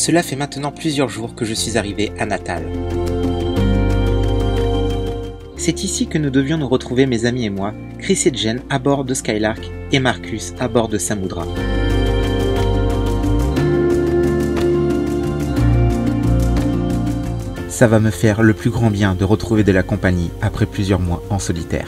Cela fait maintenant plusieurs jours que je suis arrivé à Natal. C'est ici que nous devions nous retrouver, mes amis et moi, Chris et Jen à bord de Skylark et Marcus à bord de Samudra. Ça va me faire le plus grand bien de retrouver de la compagnie après plusieurs mois en solitaire.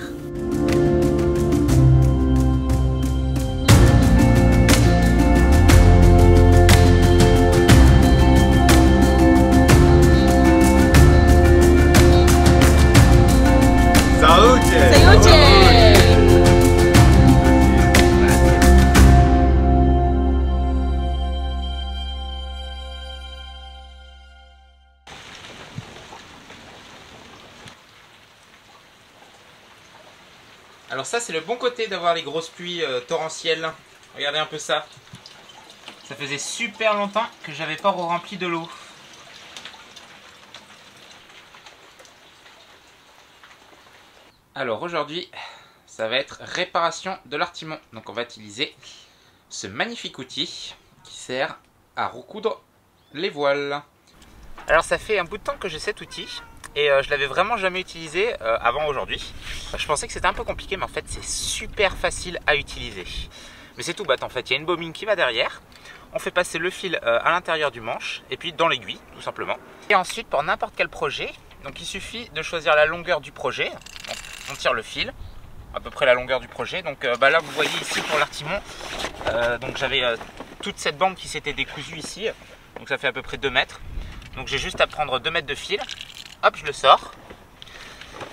Alors ça c'est le bon côté d'avoir les grosses pluies torrentielles. Regardez un peu ça. Ça faisait super longtemps que j'avais pas rempli de l'eau. Alors aujourd'hui, ça va être réparation de l'artimon. Donc on va utiliser ce magnifique outil qui sert à recoudre les voiles. Alors ça fait un bout de temps que j'ai cet outil. Et je l'avais vraiment jamais utilisé avant aujourd'hui. Je pensais que c'était un peu compliqué, mais en fait c'est super facile à utiliser. Mais c'est tout bête en fait, il y a une bobine qui va derrière. On fait passer le fil à l'intérieur du manche et puis dans l'aiguille tout simplement. Et ensuite pour n'importe quel projet, donc il suffit de choisir la longueur du projet. On tire le fil, à peu près la longueur du projet. Donc là vous voyez ici pour l'artimon, donc j'avais toute cette bande qui s'était décousue ici. Donc ça fait à peu près 2 mètres. Donc j'ai juste à prendre 2 mètres de fil. Hop, je le sors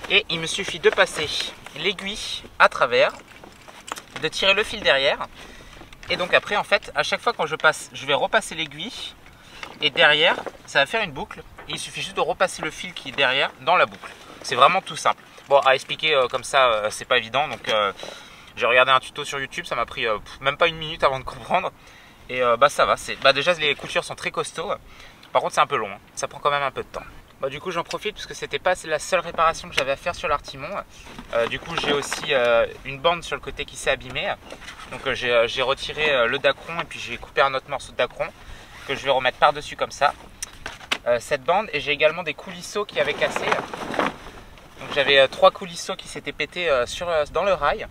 et il me suffit de passer l'aiguille à travers, de tirer le fil derrière et donc après en fait à chaque fois quand je passe, je vais repasser l'aiguille et derrière ça va faire une boucle et il suffit juste de repasser le fil qui est derrière dans la boucle. C'est vraiment tout simple. Bon, à expliquer comme ça c'est pas évident, donc j'ai regardé un tuto sur YouTube, ça m'a pris même pas 1 minute avant de comprendre et ça va, déjà les coutures sont très costauds, par contre c'est un peu long, ça prend quand même un peu de temps. Du coup j'en profite parce que c'était pas la seule réparation que j'avais à faire sur l'artimon. Du coup j'ai aussi une bande sur le côté qui s'est abîmée. Donc j'ai retiré le dacron et puis j'ai coupé un autre morceau de dacron que je vais remettre par dessus comme ça. Cette bande, et j'ai également des coulisseaux qui avaient cassé. Donc j'avais 3 coulisseaux qui s'étaient pétés dans le rail.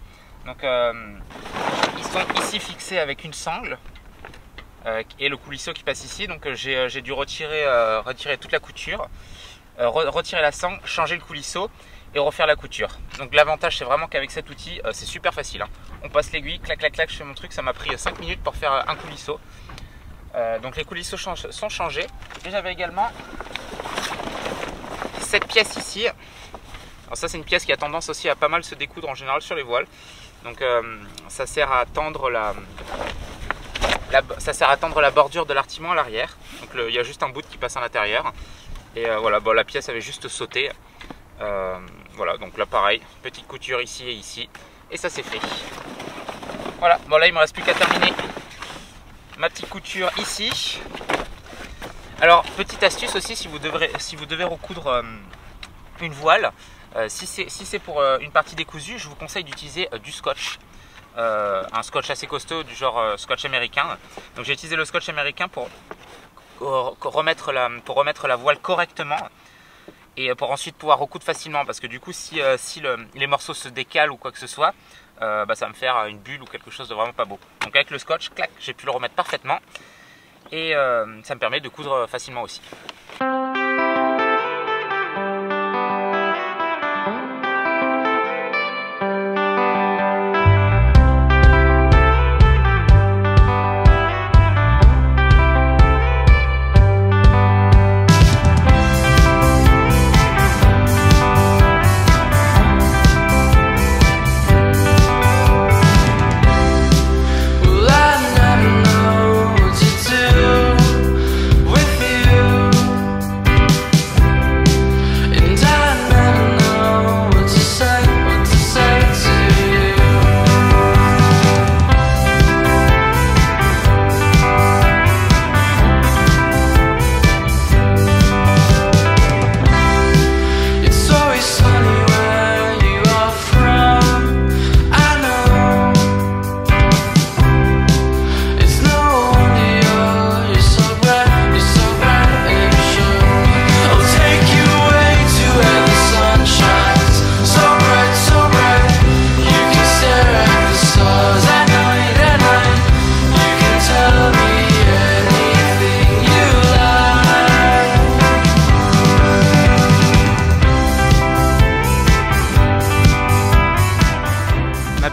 Donc ils sont ici fixés avec une sangle. Et le coulisseau qui passe ici, donc j'ai dû retirer toute la couture, retirer la sangle, changer le coulisseau et refaire la couture. Donc l'avantage c'est vraiment qu'avec cet outil c'est super facile, hein. On passe l'aiguille, clac clac clac, je fais mon truc, ça m'a pris 5 minutes pour faire un coulisseau. Donc les coulisseaux sont changés. Et j'avais également cette pièce ici. Alors ça c'est une pièce qui a tendance aussi à pas mal se découdre en général sur les voiles. Donc ça sert à tendre la bordure de l'artimon à l'arrière. Donc il y a juste un bout qui passe à l'intérieur. Et voilà, la pièce avait juste sauté. Voilà, donc là pareil, petite couture ici et ici. Et ça c'est fait. Voilà, là il me reste plus qu'à terminer ma petite couture ici. Alors petite astuce aussi, si vous devez recoudre une voile, si c'est pour une partie décousue, je vous conseille d'utiliser du scotch. Un scotch assez costaud du genre scotch américain. Donc j'ai utilisé le scotch américain pour remettre la voile correctement et pour ensuite pouvoir recoudre facilement, parce que du coup si les morceaux se décalent ou quoi que ce soit, ça va me faire une bulle ou quelque chose de vraiment pas beau. Donc avec le scotch, clac, j'ai pu le remettre parfaitement et ça me permet de coudre facilement aussi. Well, I never know what to do with you.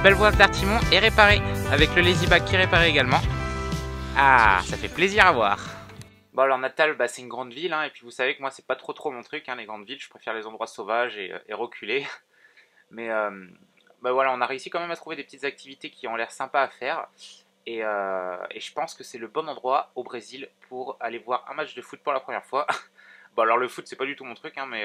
belle voile d'Artimon est réparée, avec le lazy bag qui est réparé également. Ah, ça fait plaisir à voir. Bon alors Natal, c'est une grande ville, hein, et puis vous savez que moi c'est pas trop mon truc, hein, les grandes villes, je préfère les endroits sauvages et reculés. Mais voilà, on a réussi quand même à trouver des petites activités qui ont l'air sympas à faire. Et je pense que c'est le bon endroit au Brésil pour aller voir un match de foot pour la première fois. Bon alors le foot c'est pas du tout mon truc, hein, mais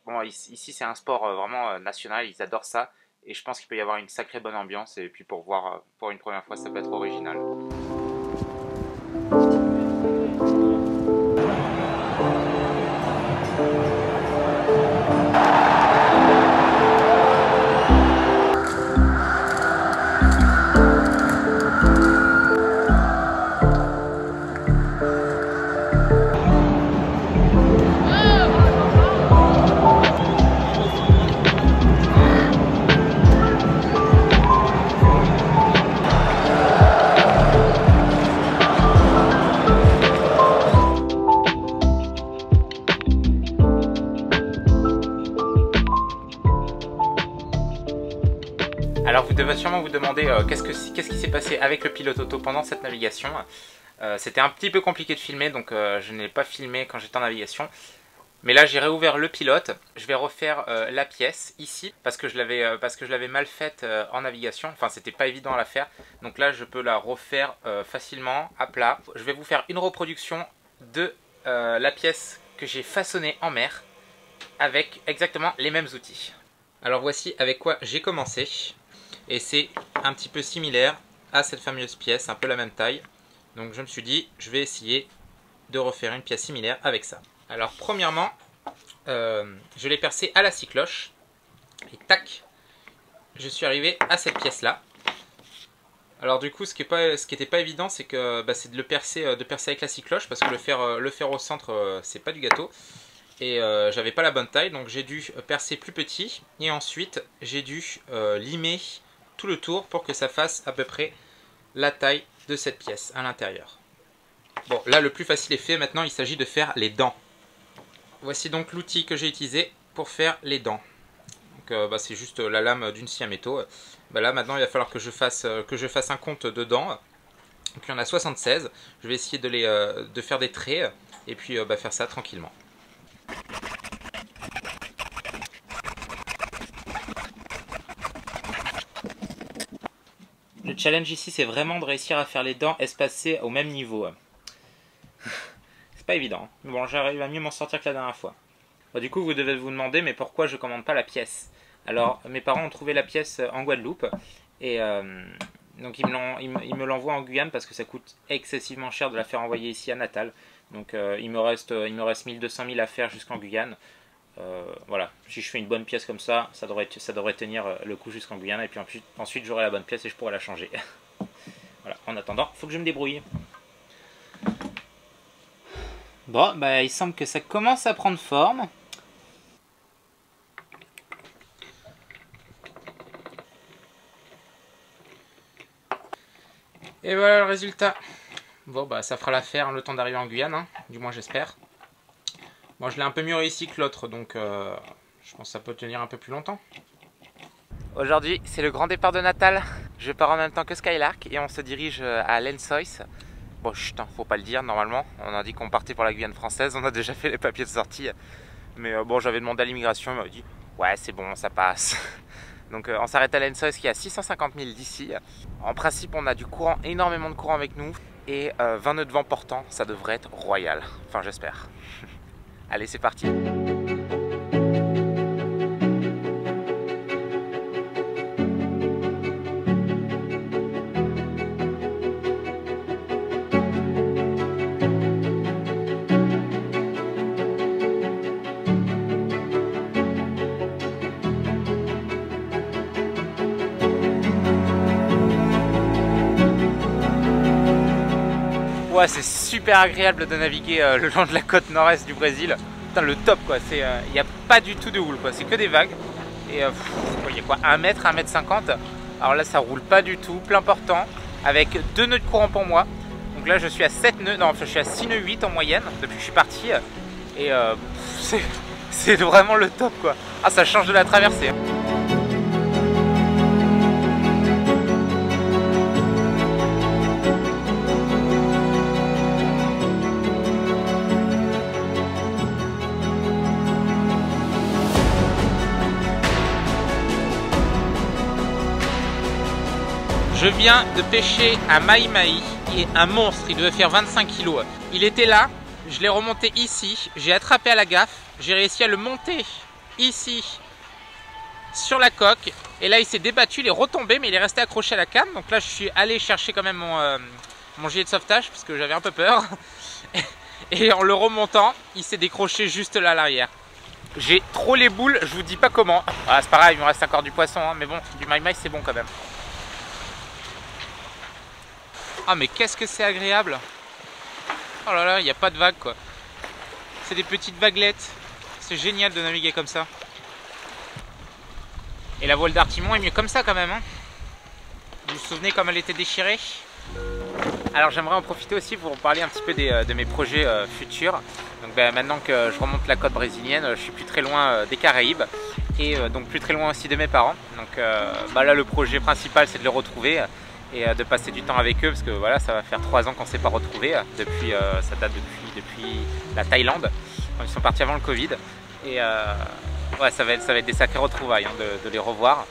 bon, ici c'est un sport vraiment national, ils adorent ça. Et je pense qu'il peut y avoir une sacrée bonne ambiance, et puis pour voir pour une première fois ça peut être original. Alors vous devez sûrement vous demander qu'est-ce qui s'est passé avec le pilote auto pendant cette navigation. C'était un petit peu compliqué de filmer, donc je n'ai pas filmé quand j'étais en navigation. Mais là j'ai réouvert le pilote, je vais refaire la pièce ici parce que je l'avais mal faite en navigation, enfin c'était pas évident à la faire. Donc là je peux la refaire facilement à plat. Je vais vous faire une reproduction de la pièce que j'ai façonnée en mer avec exactement les mêmes outils. Alors voici avec quoi j'ai commencé. Et c'est un petit peu similaire à cette fameuse pièce, un peu la même taille. Donc je me suis dit, je vais essayer de refaire une pièce similaire avec ça. Alors premièrement, je l'ai percé à la scie cloche. Et tac, je suis arrivé à cette pièce-là. Alors du coup, ce qui n'était pas évident, c'est que c'est de percer avec la scie cloche, parce que le fer au centre, c'est pas du gâteau. Et j'avais pas la bonne taille, donc j'ai dû percer plus petit. Et ensuite, j'ai dû limer tout le tour pour que ça fasse à peu près la taille de cette pièce à l'intérieur. Bon, là le plus facile est fait, maintenant il s'agit de faire les dents. Voici donc l'outil que j'ai utilisé pour faire les dents. Donc c'est juste la lame d'une scie à métaux. Là maintenant il va falloir que je fasse un compte de dents. Donc il y en a 76. Je vais essayer de faire des traits et puis faire ça tranquillement. Le challenge ici, c'est vraiment de réussir à faire les dents espacées au même niveau. C'est pas évident. Bon, j'arrive à mieux m'en sortir que la dernière fois. Bon, du coup, vous devez vous demander, mais pourquoi je commande pas la pièce? Alors, mes parents ont trouvé la pièce en Guadeloupe. Et donc, ils me l'envoient en Guyane parce que ça coûte excessivement cher de la faire envoyer ici à Natal. Donc, il me reste 1200 000 à faire jusqu'en Guyane. Voilà, si je fais une bonne pièce comme ça, ça devrait tenir le coup jusqu'en Guyane, et puis ensuite j'aurai la bonne pièce et je pourrai la changer. Voilà, en attendant, il faut que je me débrouille. Bon, il semble que ça commence à prendre forme. Et voilà le résultat. Bon, ça fera l'affaire le temps d'arriver en Guyane, hein, du moins j'espère. Bon, je l'ai un peu mieux réussi que l'autre, donc je pense que ça peut tenir un peu plus longtemps. Aujourd'hui, c'est le grand départ de Natal. Je pars en même temps que Skylark et on se dirige à Lençóis. Bon, chut, faut pas le dire normalement. On a dit qu'on partait pour la Guyane française, on a déjà fait les papiers de sortie. Mais bon, j'avais demandé à l'immigration, il m'a dit ouais, c'est bon, ça passe. Donc on s'arrête à Lençóis qui est à 650 000 d'ici. En principe, on a du courant, énormément de courant avec nous. Et 20 nœuds de vent portant, ça devrait être royal. Enfin, j'espère. Allez, c'est parti. Ouais, c'est super agréable de naviguer le long de la côte nord-est du Brésil. Putain, le top quoi, il n'y a pas du tout de houle quoi, c'est que des vagues. Et il y a quoi, 1 mètre, 1 mètre 50. Alors là ça roule pas du tout, plein portant, avec 2 nœuds de courant pour moi. Donc là je suis à 7 nœuds, non je suis à 6 nœuds 8 en moyenne depuis que je suis parti. Et c'est vraiment le top quoi. Ah, ça change de la traversée. Je viens de pêcher un mahi-mahi, qui est un monstre, il devait faire 25 kg. Il était là, je l'ai remonté ici, j'ai attrapé à la gaffe, j'ai réussi à le monter ici sur la coque. Et là il s'est débattu, il est retombé mais il est resté accroché à la canne. Donc là je suis allé chercher quand même mon gilet de sauvetage parce que j'avais un peu peur. Et en le remontant, il s'est décroché juste là à l'arrière. J'ai trop les boules, je vous dis pas comment. Ah, c'est pareil, il me reste encore du poisson, hein, mais bon, du mahi-mahi c'est bon quand même. Ah mais qu'est-ce que c'est agréable. Oh là là, il n'y a pas de vagues quoi. C'est des petites vaguelettes. C'est génial de naviguer comme ça. Et la voile d'Artimon est mieux comme ça quand même, hein. Vous vous souvenez comme elle était déchirée? Alors j'aimerais en profiter aussi pour vous parler un petit peu de mes projets futurs. Donc maintenant que je remonte la côte brésilienne, je suis plus très loin des Caraïbes. Et donc plus très loin aussi de mes parents. Donc là le projet principal c'est de les retrouver. Et de passer du temps avec eux parce que voilà, ça va faire 3 ans qu'on ne s'est pas retrouvés depuis, ça date depuis la Thaïlande quand ils sont partis avant le Covid. Et ouais, ça va être des sacrées retrouvailles hein, de les revoir.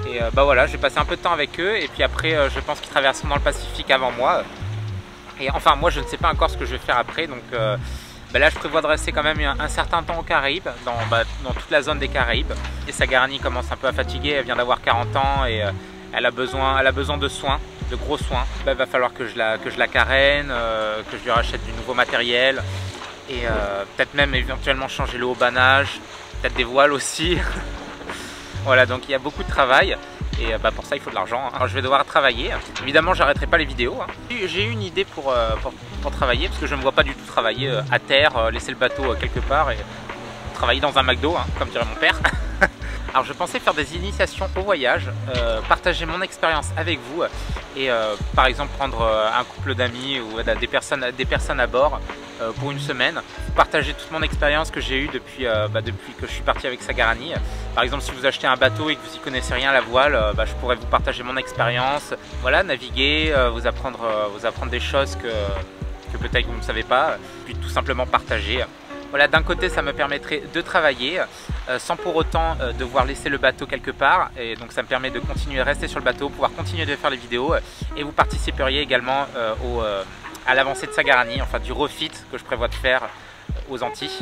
Et voilà, j'ai passé un peu de temps avec eux et puis après je pense qu'ils traverseront dans le Pacifique avant moi. Et enfin moi je ne sais pas encore ce que je vais faire après, donc là je prévois de rester quand même un certain temps aux Caraïbes, dans toute la zone des Caraïbes. Et Sagarani commence un peu à fatiguer, elle vient d'avoir 40 ans et elle a besoin de soins, de gros soins. Il va falloir que je la carène, que je lui rachète du nouveau matériel et peut-être même éventuellement changer le haut-bannage, peut-être des voiles aussi. Voilà, donc il y a beaucoup de travail et pour ça il faut de l'argent. Alors je vais devoir travailler. Évidemment j'arrêterai pas les vidéos. Hein. J'ai eu une idée pour travailler parce que je ne me vois pas du tout travailler à terre, laisser le bateau quelque part et travailler dans un McDo, hein, comme dirait mon père. Alors je pensais faire des initiations au voyage, partager mon expérience avec vous et par exemple prendre un couple d'amis ou des personnes à bord pour une semaine, partager toute mon expérience que j'ai eue depuis que je suis parti avec Sagarani. Par exemple si vous achetez un bateau et que vous y connaissez rien à la voile, je pourrais vous partager mon expérience, voilà, naviguer, vous apprendre des choses que peut-être vous ne savez pas, puis tout simplement partager. Voilà, d'un côté ça me permettrait de travailler sans pour autant devoir laisser le bateau quelque part, et donc ça me permet de continuer à rester sur le bateau, pouvoir continuer de faire les vidéos et vous participeriez également à l'avancée de Sagarani, enfin du refit que je prévois de faire aux Antilles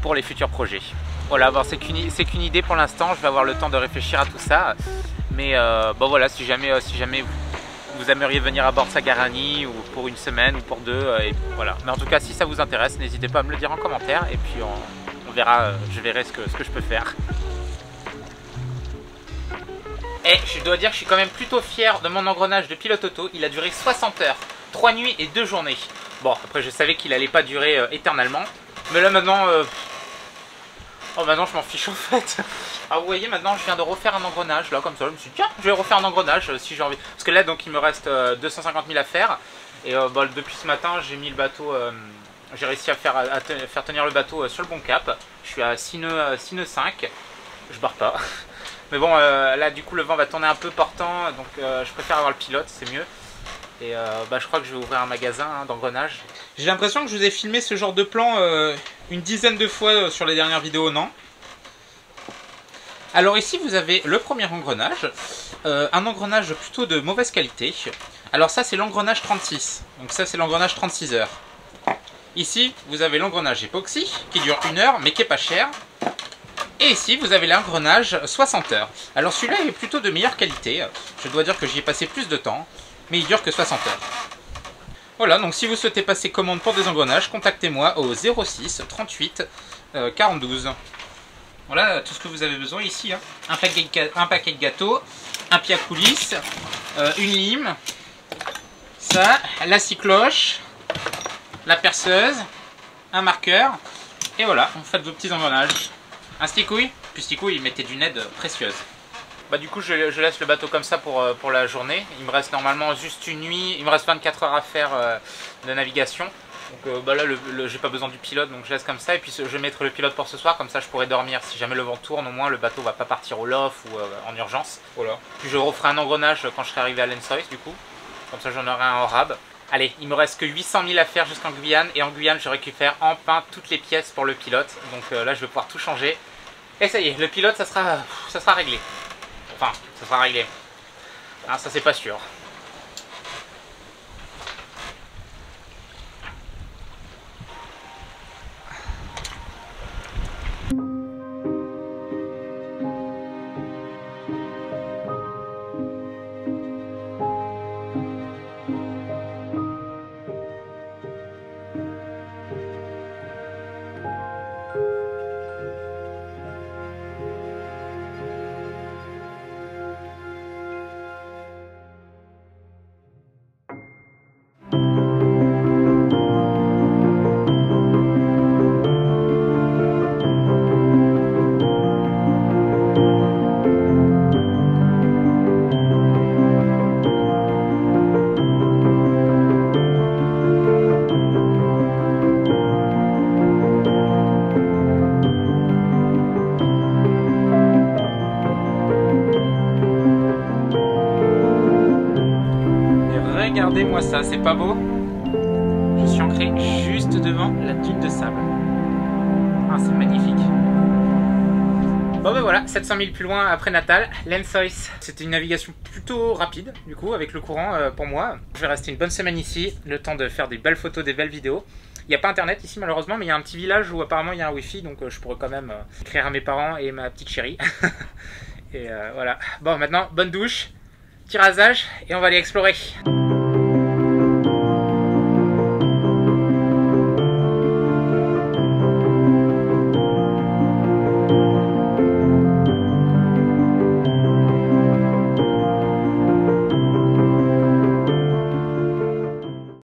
pour les futurs projets. Voilà, bon, c'est qu'une idée pour l'instant, je vais avoir le temps de réfléchir à tout ça, mais voilà, si jamais vous aimeriez venir à bord de Sagarani ou pour une semaine ou pour 2 et voilà. Mais en tout cas si ça vous intéresse, n'hésitez pas à me le dire en commentaire et puis on verra, je verrai ce que je peux faire. Et je dois dire que je suis quand même plutôt fier de mon engrenage de pilote auto. Il a duré 60 heures, 3 nuits et 2 journées. Bon après je savais qu'il allait pas durer éternellement, mais là maintenant maintenant je m'en fiche en fait. Ah vous voyez, maintenant je viens de refaire un engrenage là comme ça, je me suis dit tiens je vais refaire un engrenage si j'ai envie. Parce que là donc il me reste 250 000 à faire. Et depuis ce matin j'ai mis le bateau, j'ai réussi à faire tenir le bateau sur le bon cap. Je suis à 6 nœuds 5, je barre pas. Mais bon là du coup le vent va tourner un peu portant, donc je préfère avoir le pilote, c'est mieux. Et je crois que je vais ouvrir un magasin d'engrenage. J'ai l'impression que je vous ai filmé ce genre de plan une dizaine de fois sur les dernières vidéos, non? Alors ici vous avez le premier engrenage, un engrenage plutôt de mauvaise qualité. Alors ça c'est l'engrenage 36, donc ça c'est l'engrenage 36 heures. Ici vous avez l'engrenage époxy qui dure 1 heure mais qui est pas cher. Et ici vous avez l'engrenage 60 heures. Alors celui-là est plutôt de meilleure qualité, je dois dire que j'y ai passé plus de temps, mais il dure que 60 heures. Voilà, donc si vous souhaitez passer commande pour des engrenages, contactez-moi au 06 38 42. Voilà tout ce que vous avez besoin ici. Hein. Un paquet de gâteaux, un pied à coulisses, une lime, ça, la scie-cloche, la perceuse, un marqueur, et voilà, vous faites vos petits engrenages. Un sticouille, puis sticouille, mettez du ned précieuse. Du coup je laisse le bateau comme ça pour la journée. Il me reste normalement juste une nuit, il me reste 24 heures à faire de navigation. Donc là j'ai pas besoin du pilote, donc je laisse comme ça. Et puis je vais mettre le pilote pour ce soir, comme ça je pourrai dormir. Si jamais le vent tourne, au moins le bateau va pas partir au lof ou en urgence. Voilà. Puis je referai un engrenage quand je serai arrivé à Lençois du coup. Comme ça j'en aurai un en rab. Allez, il me reste que 800 000 à faire jusqu'en Guyane. Et en Guyane je récupère enfin toutes les pièces pour le pilote. Donc là je vais pouvoir tout changer. Et ça y est, le pilote ça sera réglé. Enfin, ça sera réglé. Ah, ça c'est pas sûr. Regardez-moi ça, c'est pas beau? Je suis ancré juste devant la dune de sable. Ah, c'est magnifique. Bon ben voilà, 700 000 plus loin après Natal, Lensois. C'était une navigation plutôt rapide, du coup, avec le courant pour moi. Je vais rester une bonne semaine ici, le temps de faire des belles photos, des belles vidéos. Il n'y a pas internet ici malheureusement, mais il y a un petit village où apparemment il y a un wifi, donc je pourrais quand même écrire à mes parents et ma petite chérie. Et voilà. Bon, maintenant, bonne douche, petit rasage, et on va aller explorer.